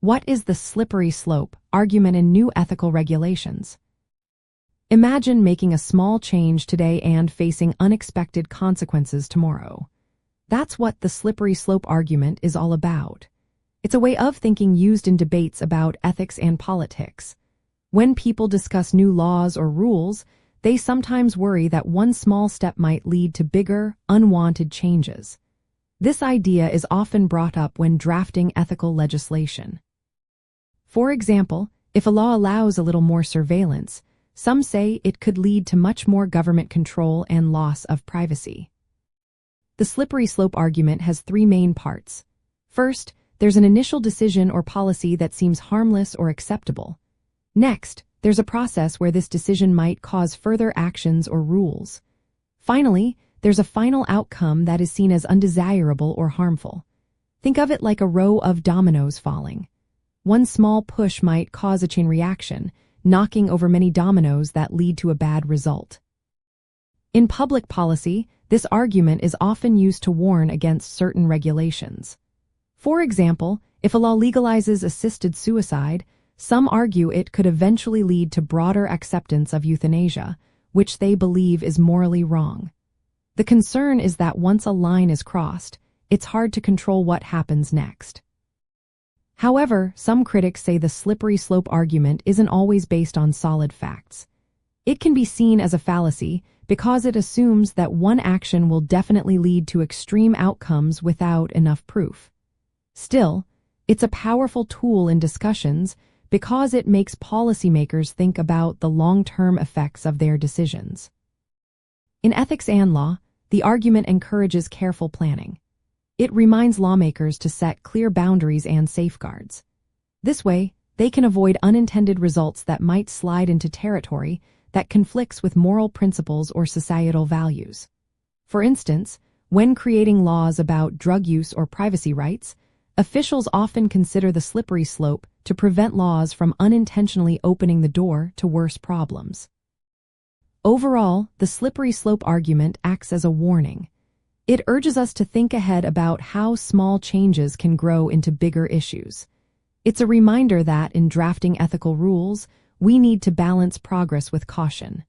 What is the slippery slope argument in new ethical regulations? Imagine making a small change today and facing unexpected consequences tomorrow. That's what the slippery slope argument is all about. It's a way of thinking used in debates about ethics and politics. When people discuss new laws or rules, they sometimes worry that one small step might lead to bigger, unwanted changes. This idea is often brought up when drafting ethical legislation. For example, if a law allows a little more surveillance, some say it could lead to much more government control and loss of privacy. The slippery slope argument has three main parts. First, there's an initial decision or policy that seems harmless or acceptable. Next, there's a process where this decision might cause further actions or rules. Finally, there's a final outcome that is seen as undesirable or harmful. Think of it like a row of dominoes falling. One small push might cause a chain reaction, knocking over many dominoes that lead to a bad result. In public policy, this argument is often used to warn against certain regulations. For example, if a law legalizes assisted suicide, some argue it could eventually lead to broader acceptance of euthanasia, which they believe is morally wrong. The concern is that once a line is crossed, it's hard to control what happens next. However, some critics say the slippery slope argument isn't always based on solid facts. It can be seen as a fallacy because it assumes that one action will definitely lead to extreme outcomes without enough proof. Still, it's a powerful tool in discussions because it makes policymakers think about the long-term effects of their decisions. In ethics and law, the argument encourages careful planning. It reminds lawmakers to set clear boundaries and safeguards. This way, they can avoid unintended results that might slide into territory that conflicts with moral principles or societal values. For instance, when creating laws about drug use or privacy rights, officials often consider the slippery slope to prevent laws from unintentionally opening the door to worse problems. Overall, the slippery slope argument acts as a warning. It urges us to think ahead about how small changes can grow into bigger issues. It's a reminder that in drafting ethical rules, we need to balance progress with caution.